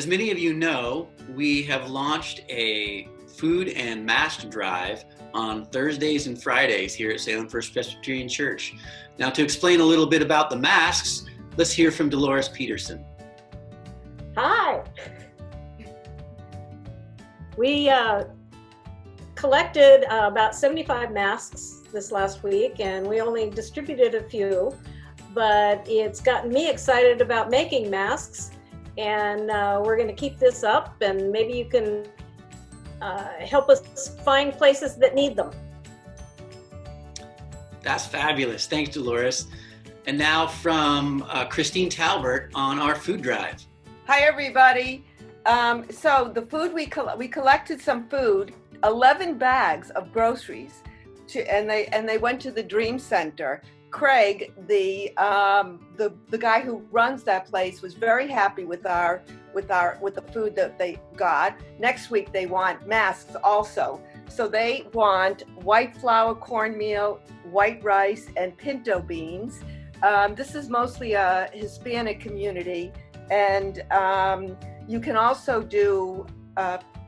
As many of you know, we have launched a food and mask drive on Thursdays and Fridays here at Salem First Presbyterian Church. Now, to explain a little bit about the masks, let's hear from Delores Pederson. Hi. We collected about 75 masks this last week, and we only distributed a few, but it's gotten me excited about making masks, and we're going to keep this up, and maybe you can help us find places that need them. That's fabulous. Thanks, Delores. And now from Christine Talbert on our food drive. Hi, everybody. So the food we collected some food, 11 bags of groceries, and they went to the Dream Center. Craig, the guy who runs that place, was very happy with the food that they got. Next week they want masks also. So they want white flour cornmeal, white rice, and pinto beans. This is mostly a Hispanic community, and you can also do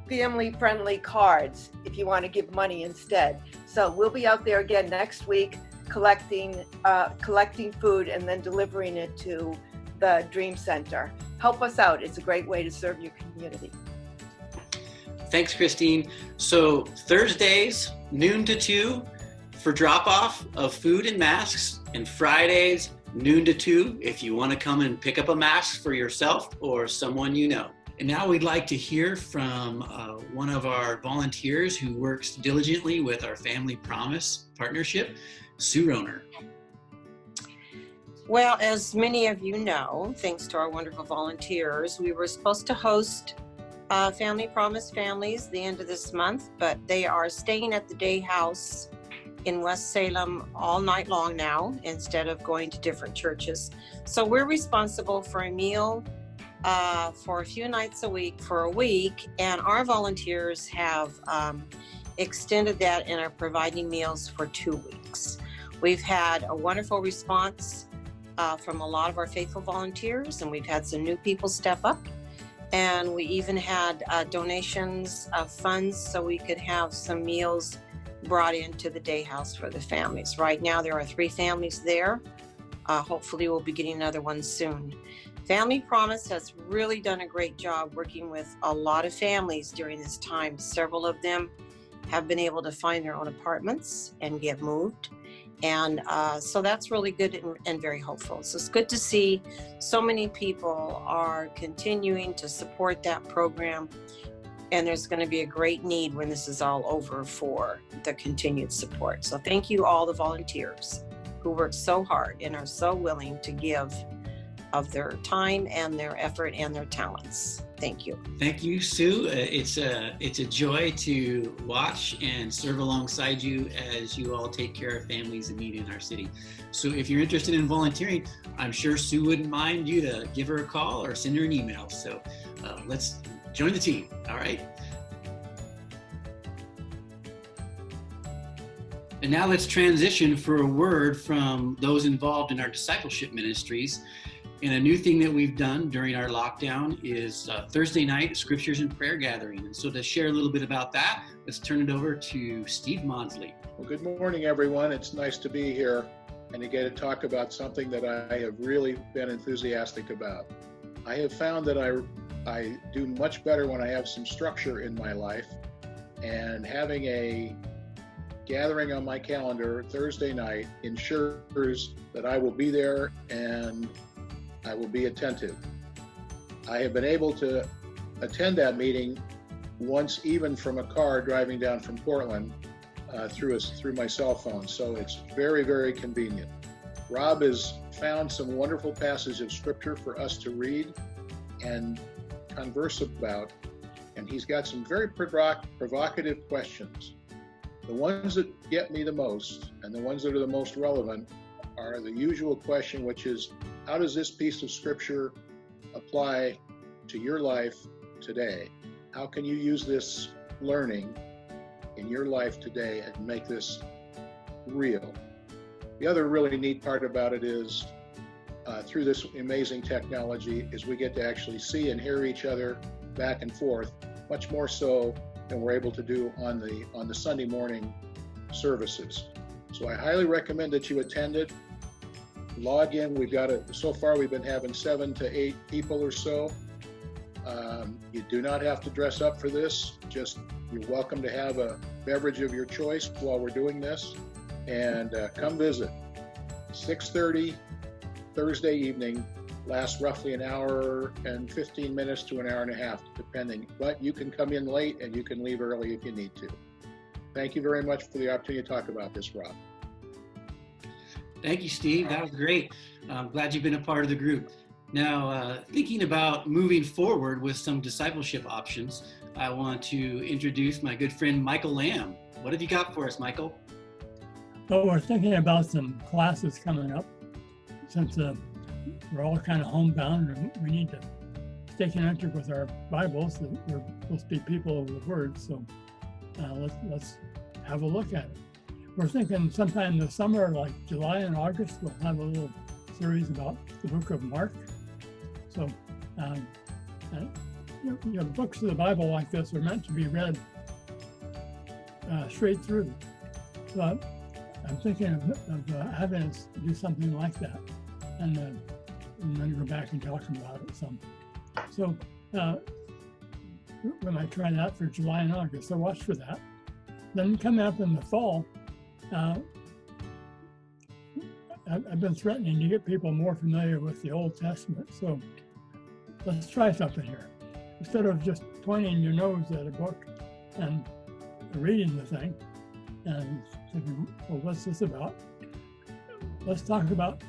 family-friendly cards if you want to give money instead. So we'll be out there again next week collecting food and then delivering it to the Dream Center. Help us out. It's a great way to serve your community. Thanks, Christine. So Thursdays, noon to 2 for drop-off of food and masks, and Fridays, noon to 2 if you want to come and pick up a mask for yourself or someone you know. And now we'd like to hear from one of our volunteers who works diligently with our Family Promise partnership, Sue Roner. Well, as many of you know, thanks to our wonderful volunteers, we were supposed to host Family Promise families the end of this month, but they are staying at the day house in West Salem all night long now instead of going to different churches. So we're responsible for a meal for a few nights a week for a week, and our volunteers have extended that and are providing meals for 2 weeks. We've had a wonderful response from a lot of our faithful volunteers, and we've had some new people step up, and we even had donations of funds so we could have some meals brought into the day house for the families. Right now there are 3 families there. Hopefully we'll be getting another one soon. Family Promise has really done a great job working with a lot of families during this time. Several of them have been able to find their own apartments and get moved. And so that's really good and very hopeful. So it's good to see so many people are continuing to support that program. And there's going to be a great need when this is all over for the continued support. So thank you all the volunteers who work so hard and are so willing to give of their time and their effort and their talents. Thank you. Thank you, Sue. It's a joy to watch and serve alongside you as you all take care of families in need in our city. So if you're interested in volunteering, I'm sure Sue wouldn't mind you to give her a call or send her an email. So let's join the team. All right. And now let's transition for a word from those involved in our discipleship ministries. And a new thing that we've done during our lockdown is Thursday night scriptures and prayer gathering. And so to share a little bit about that, let's turn it over to Steve Mawdsley. Well, good morning, everyone. It's nice to be here and to get to talk about something that I have really been enthusiastic about. I have found that I do much better when I have some structure in my life, and having a gathering on my calendar Thursday night ensures that I will be there and I will be attentive. I have been able to attend that meeting once, even from a car driving down from Portland through my cell phone. So it's very, very convenient. Rob has found some wonderful passages of scripture for us to read and converse about, and he's got some very provocative questions. The ones that get me the most and the ones that are the most relevant are the usual question, which is, how does this piece of scripture apply to your life today? How can you use this learning in your life today and make this real? The other really neat part about it is through this amazing technology is we get to actually see and hear each other back and forth, much more so than we're able to do on the Sunday morning services. So I highly recommend that you attend it. Log in. So far we've been having 7 to 8 people or so. You do not have to dress up for this. Just you're welcome to have a beverage of your choice while we're doing this, and come visit. 6:30 Thursday evening, lasts roughly an hour and 15 minutes to an hour and a half, depending. But you can come in late and you can leave early if you need to. Thank you very much for the opportunity to talk about this, Rob. Thank you, Steve. That was great. I'm glad you've been a part of the group. Now, thinking about moving forward with some discipleship options, I want to introduce my good friend, Michael Lamb. What have you got for us, Michael? Well, we're thinking about some classes coming up. Since we're all kind of homebound and we need to stay connected with our Bibles, we're supposed to be people of the Word, so let's have a look at it. We're thinking sometime this summer, like July and August, we'll have a little series about the book of Mark. So, books of the Bible like this are meant to be read straight through. But I'm thinking of having us do something like that, and then go back and talk about it some. So we might try that for July and August, so watch for that. Then coming up in the fall, I've been threatening to get people more familiar with the Old Testament, so let's try something here. Instead of just pointing your nose at a book and reading the thing and thinking, well, what's this about? Let's talk about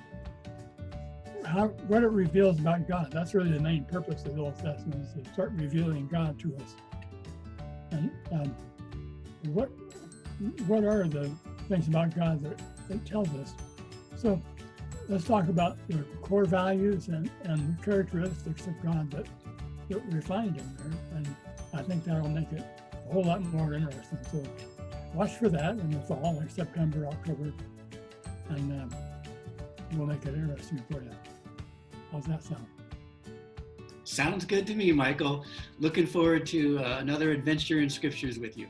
what it reveals about God. That's really the main purpose of the Old Testament, is to start revealing God to us. And what are the things about God that it tells us? So let's talk about the core values and the characteristics of God that we find in there. And I think that'll make it a whole lot more interesting. So watch for that in the fall, like September, October, and we'll make it interesting for you. How's that sound? Sounds good to me, Michael. Looking forward to another adventure in scriptures with you.